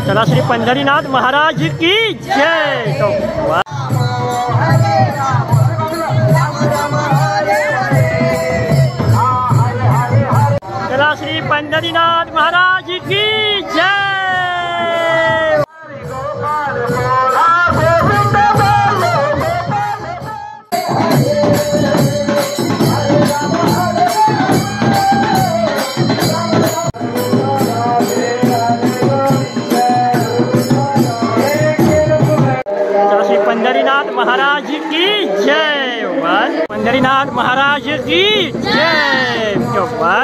चला श्री पंढरीनाथ महाराज की जय। चला श्री पंढरीनाथ महाराज की जय। पंढरीनाथ महाराज की जय। पंढरीनाथ महाराज की जय।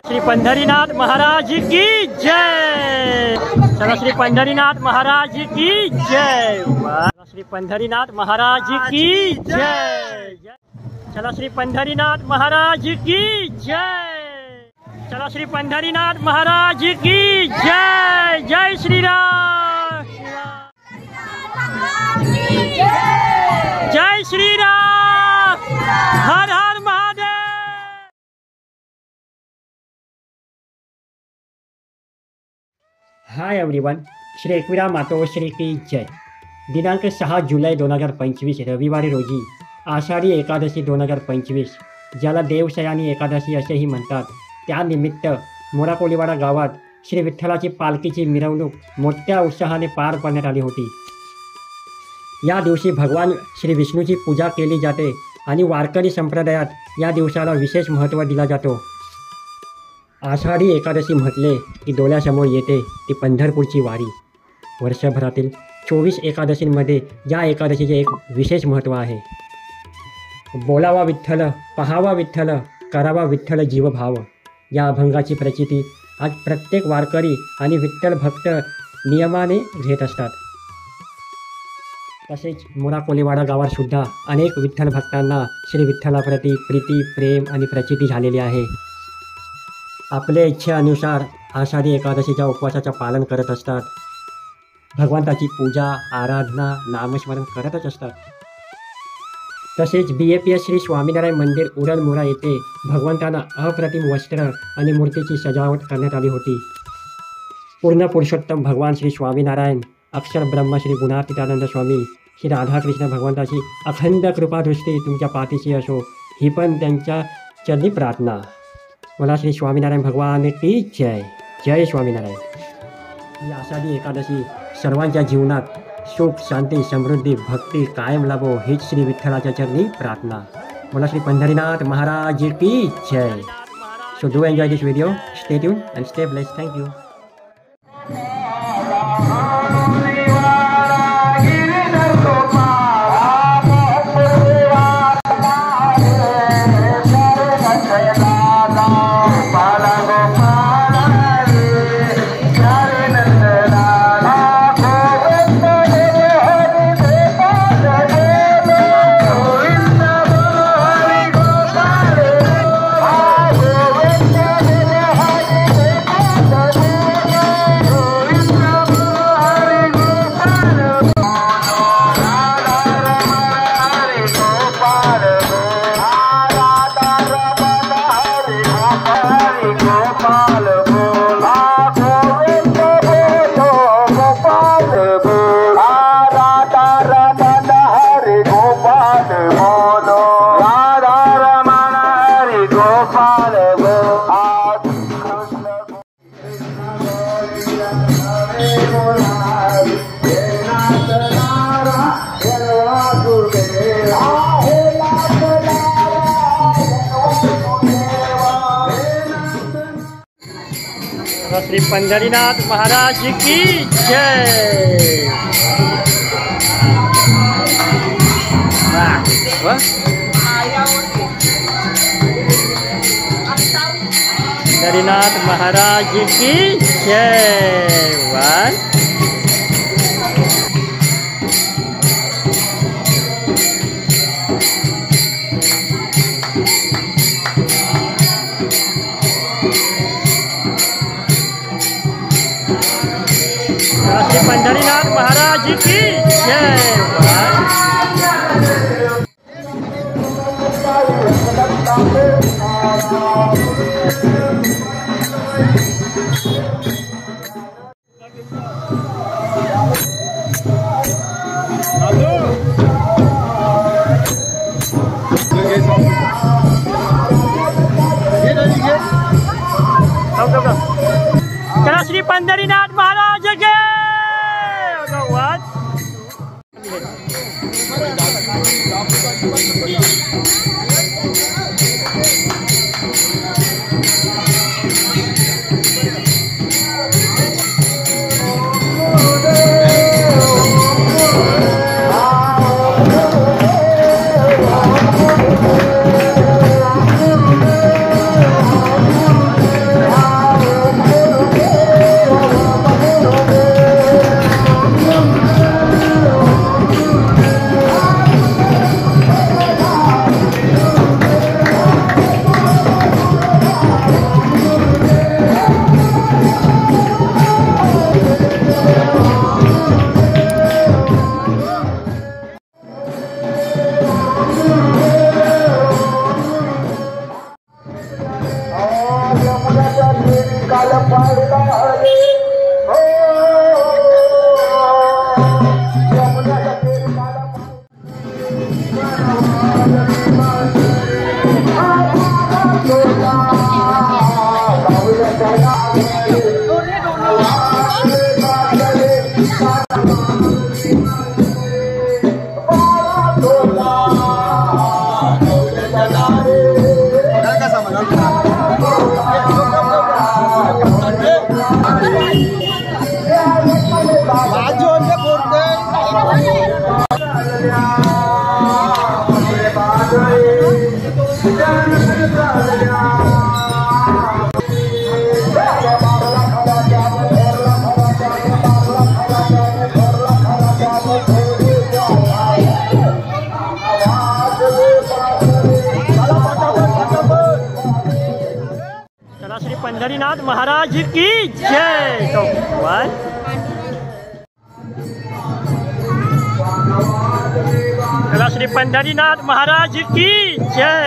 श्री पंढरीनाथ महाराज की जय। चला श्री पंढरीनाथ महाराज की जय। श्री पंढरीनाथ महाराज की जय। चला श्री पंढरीनाथ महाराज की जय। चला श्री पंढरीनाथ महाराज की जय। जय श्री राम। जय श्री राम। हर हर महादेव। हाय एवरीवन, श्री एकविरा मातोश्री की जय। दिनांक 6 जुलै 2025 रविवारी रोजी आषाढी एकादशी 2025, ज्याला देवशयानी एकादशी असेही म्हणतात, त्यानिमित्त मोराकोलीवाडा गावात श्री विठ्ठलाची पालखीची मिरवणूक मोठ्या उत्साहाने पार पाडण्यात आली होती। या दिवशी भगवान श्री विष्णूची पूजा केली जाते आणि वारकरी संप्रदायात या दिवसाला विशेष महत्त्व दिला जातो। आषाढी एकादशी म्हटले की डोळ्यासमोर येते ती पंढरपूरची वारी। वर्षभरातील 24 एकादशींमध्ये या एकादशीचे एक विशेष महत्त्व आहे। बोलावा विठ्ठल, पहावा विठ्ठल, करावा विठ्ठल जीवभाव, या अभंगाची प्रचिती आज प्रत्येक वारकरी आणि विठ्ठल भक्त नियमाने घेत असतात। तसेच मोराकोलीवाडा गावात सुद्धा अनेक विठ्ठल भक्तांना श्री विठ्ठलाप्रती प्रीती, प्रेम आणि प्रचिती झालेली आहे। आपल्या इच्छेनुसार आषाढी एकादशीच्या उपवासाचं पालन करत असतात। भगवंताची पूजा, आराधना, नामस्मरण करतच असतात। तसेच BAPS श्री स्वामीनारायण मंदिर उरणमुरा येथे भगवंतांना अप्रतिम वस्त्र आणि मूर्तीची सजावट करण्यात आली होती। पूर्ण पुरुषोत्तम भगवान श्री स्वामीनारायण, अक्षर ब्रह्म श्री गुणातीतानंद स्वामी, श्री राधाकृष्ण भगवंताची अखंड कृपादृष्टी तुमच्या पाठीशी असो, ही पण त्यांच्या चरणी प्रार्थना। मला श्री स्वामीनारायण भगवान की जय। जय स्वामीनारायण। ही आषाढी एकादशी सर्वांच्या जीवनात सुख, शांती, समृद्धी, भक्ती कायम लाभो, हीच श्री विठ्ठलाच्या चरणी प्रार्थना। मला श्री पंढरीनाथ महाराज की जय। So do enjoy this video, stay tune and stay blessed. Thank you. Shri Pandharinath Maharaj की जय। पंढरीनाथ महाराज की जय। श्री पंढरीनाथ महाराज की जय। श्री पंढरीनाथ महाराज के भगवान। श्री पंढरीनाथ महाराज की जय। तो श्री पंढरीनाथ महाराज की जय।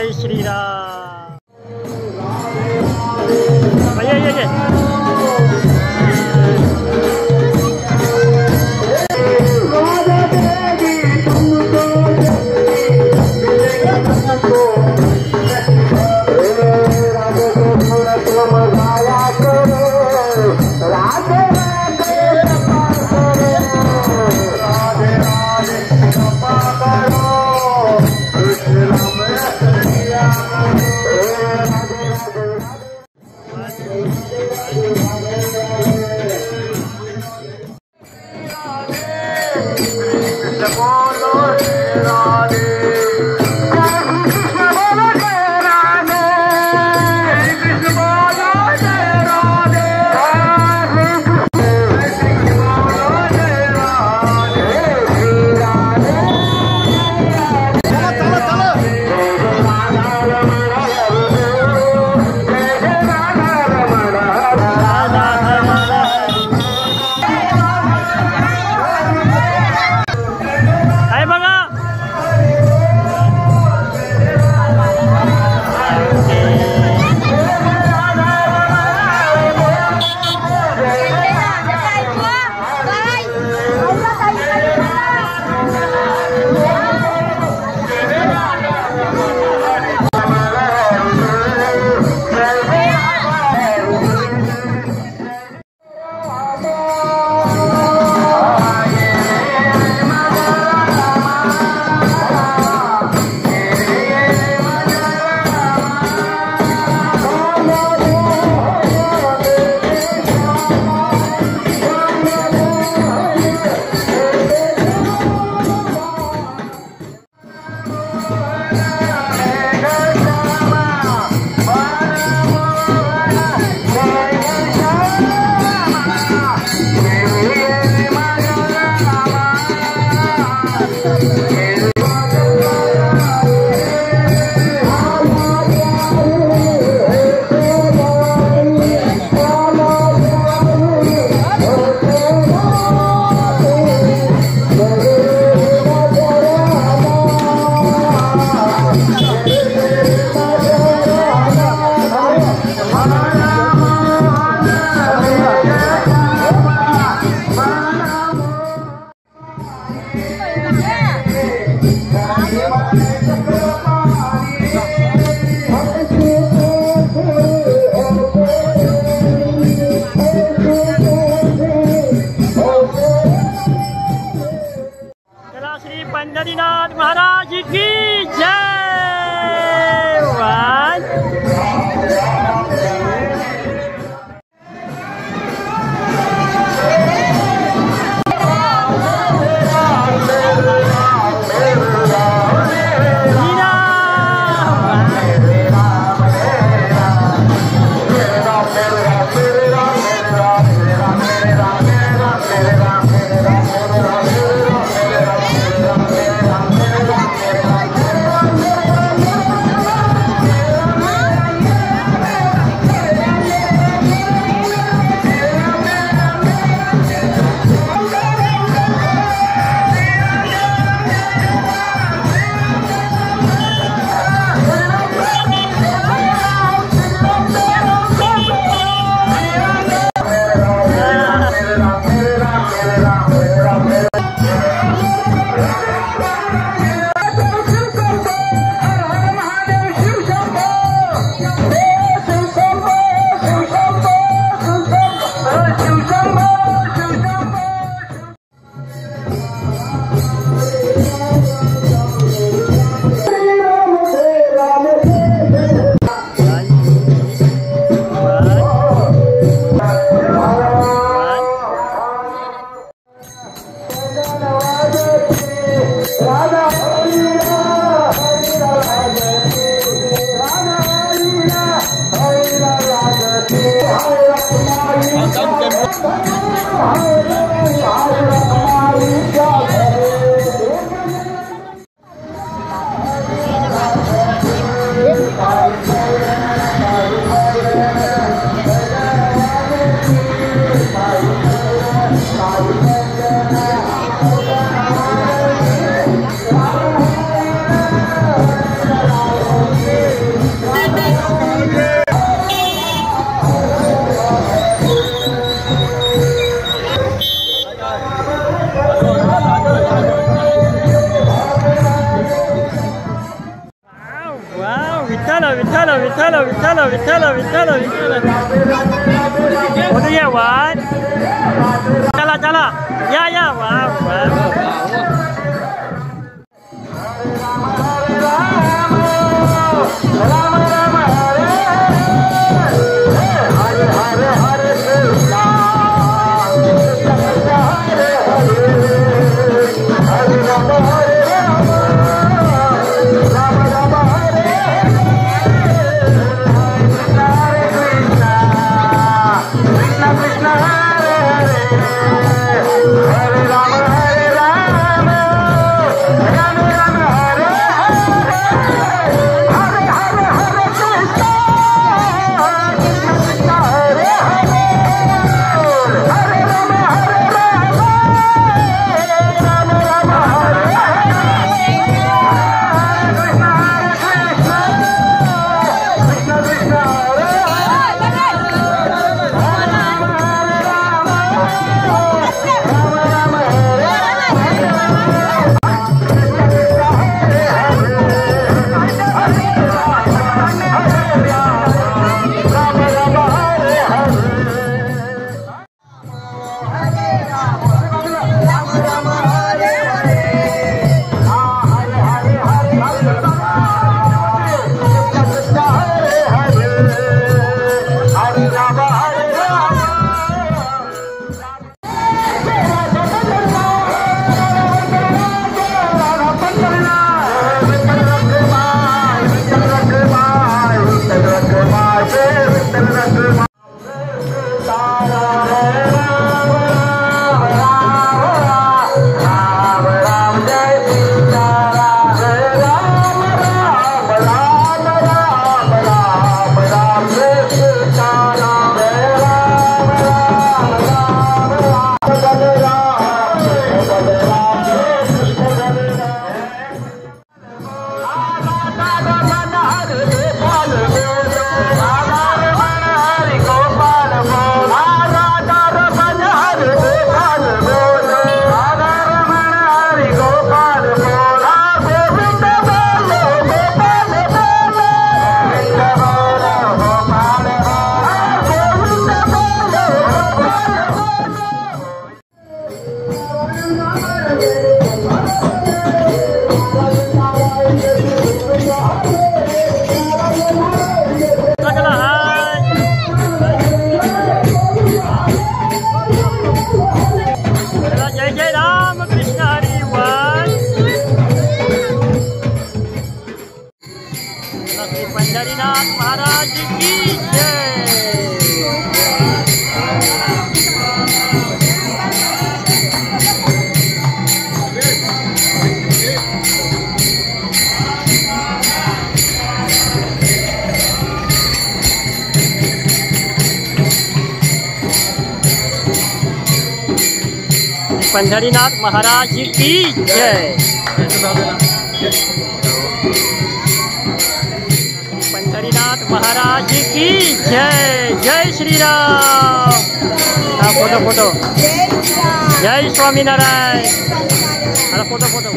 जय श्रीराम। ये पंढरीनाथ महाराज की जय। विठ्ठल विठ्ठल विठ्ठल विठ्ठल विठ्ठल विठ्ठल बोलूया वाद चला चला या वा पंढरीनाथ महाराज की जय। पंढरीनाथ महाराज की जय। पंढरीनाथ महाराज की जय। जय श्री राम। हा फोटो फोटो जय स्वामीनारायण। हा फोटो फोटो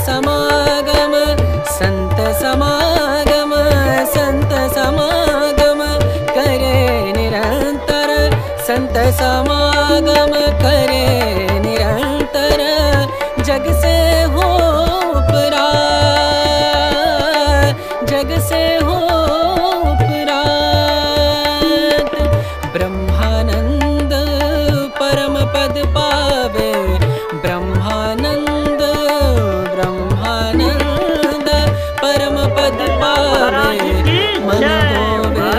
समागम संत समागम संत समागम करे निरंतर संत समागम करे निरंतर जग से हो परात जग से हो परात ब्रह्मानंद परम पद पावे ब्रह्मानंद ब्रह्मानंद परम पद पावे मन होवे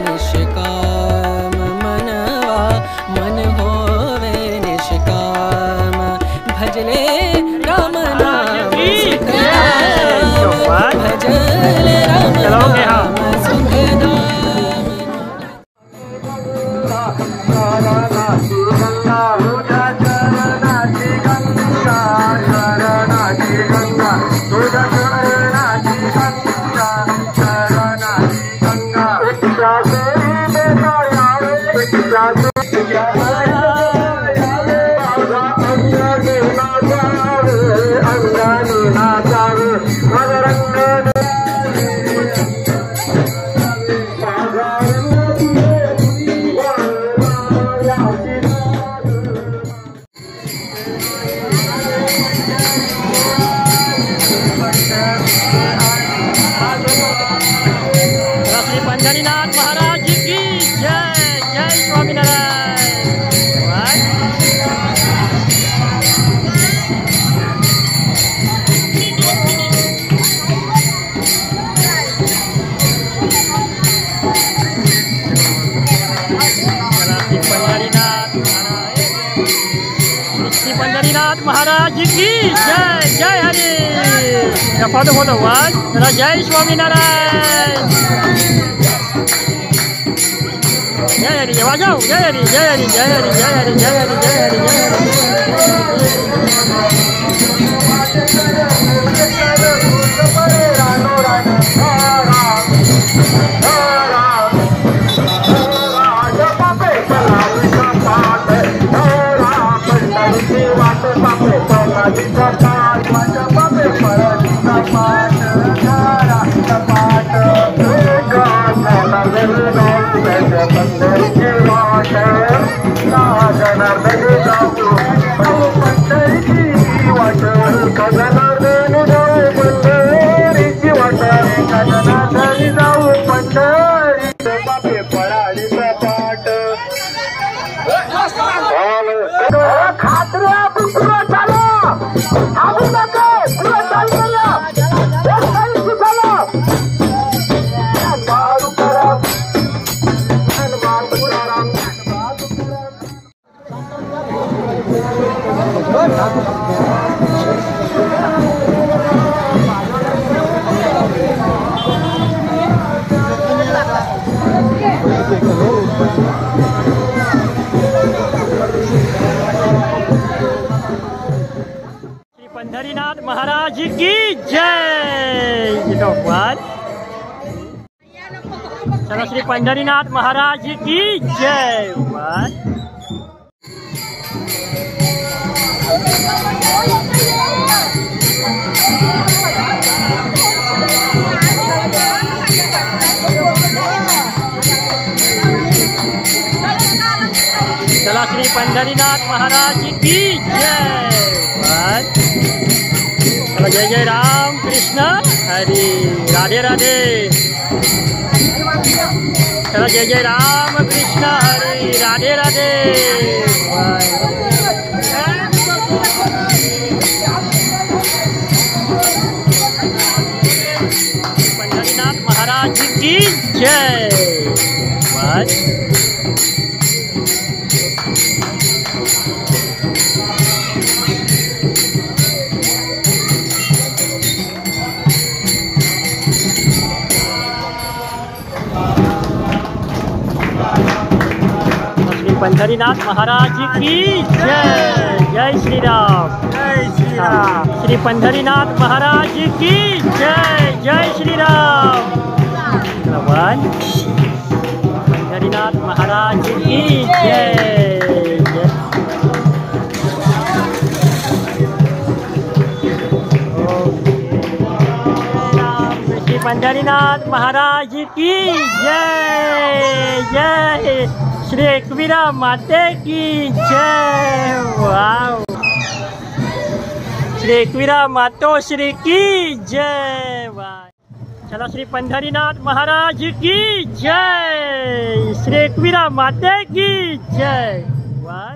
निष्काम मनवा मन होवे निष्काम भजले राम नाम सुखदाम भजले राम नाम सुखदाम पंढरीनाथ महाराज की जय। जय स्वामीनारायण। पंढरीनाथ महाराज की जय। जय हरी फोटो फोटो जय स्वामीनारायण। जय हरी जय जाओ जय हरी जय हरी जय हरी जय हरी जय हरी जय हरी जय पंढरीनाथ महाराज की जय। चलो श्री पंढरीनाथ महाराज की जय। चला श्री पंढरीनाथ महाराज की जय। जय जय राम कृष्ण हरि राधे राधे। चलो जय जय राम कृष्ण हरि राधे राधे। पंढरीनाथ महाराज की जय। पंढरीनाथ महाराज की जय। जय श्री राम। जय श्री राम। श्री पंढरीनाथ महाराज की जय। जय श्री राम। पंढरीनाथ महाराज की जय। पंढरीनाथ महाराज की जय। जय श्री एकवीरा माते की जय। वाव, श्री एकवीरा मातो श्री की जय। वाह, चला श्री पंढरीनाथ महाराज की जय। श्री एकवीरा माते की जय। वाह,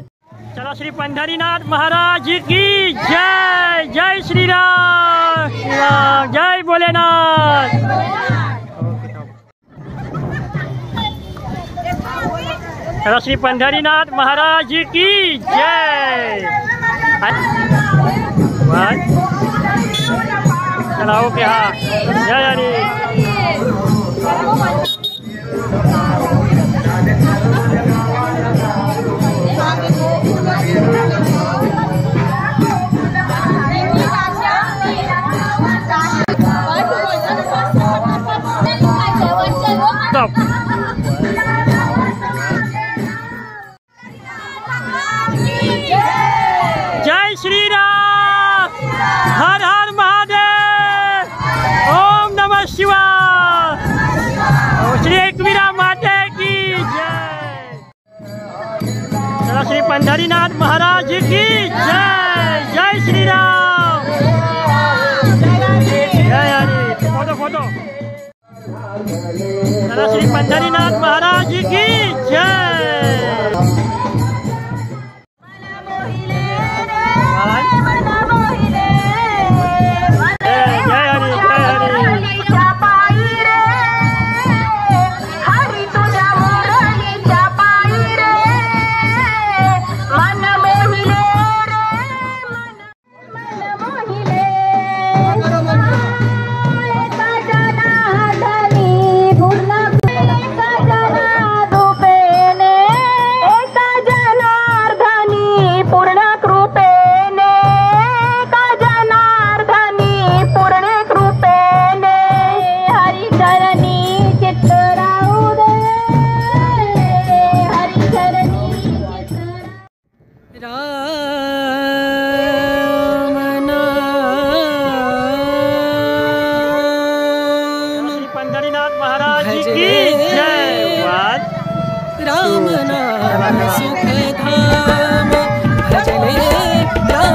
चला श्री पंढरीनाथ महाराज की जय। जय श्री राम। जय भोलेनाथ। चला श्री पंढरीनाथ महाराज की जय। चला ओके, हाँ, जय हरी। जय श्री राम। हर हर महादेव। ओम नमः शिवाय। श्री एकवीरा माते की जय। चला श्री पंढरीनाथ महाराज की जय। जय श्री राम। जय हरि। Photo photo. चला श्री पंढरीनाथ महाराज की जय।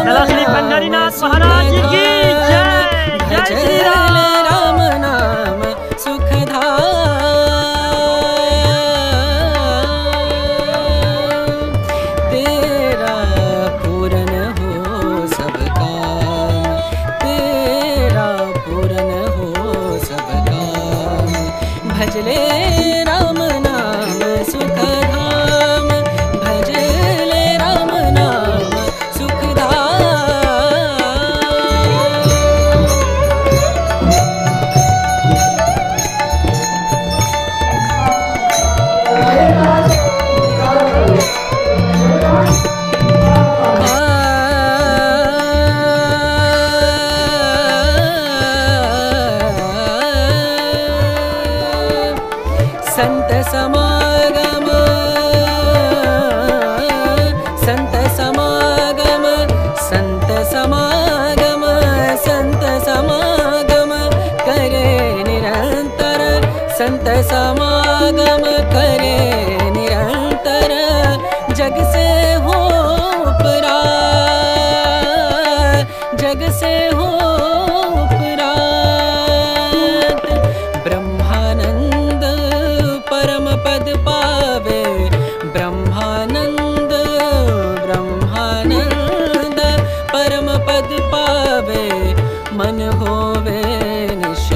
चला श्री पंढरीनाथ महाराज की जय। जय श्री राम। राम नाम सुखधाम। तेरा पूर्ण हो सब काम। तेरा पूर्ण हो सब काम। भजले राम नाम सुखधाम। भजले राम नाम सुखधाम। संत समागम। संत समागम। संत समागम। संत समागम करे निरंतर। संत समागम करे निरंतर। जग से हो परार। जग से हो परात। ब्रह्मानंद परम पद पावे। ब्रह्मानंद ब्रह्मानंद परम पद पावे। मन होवे निश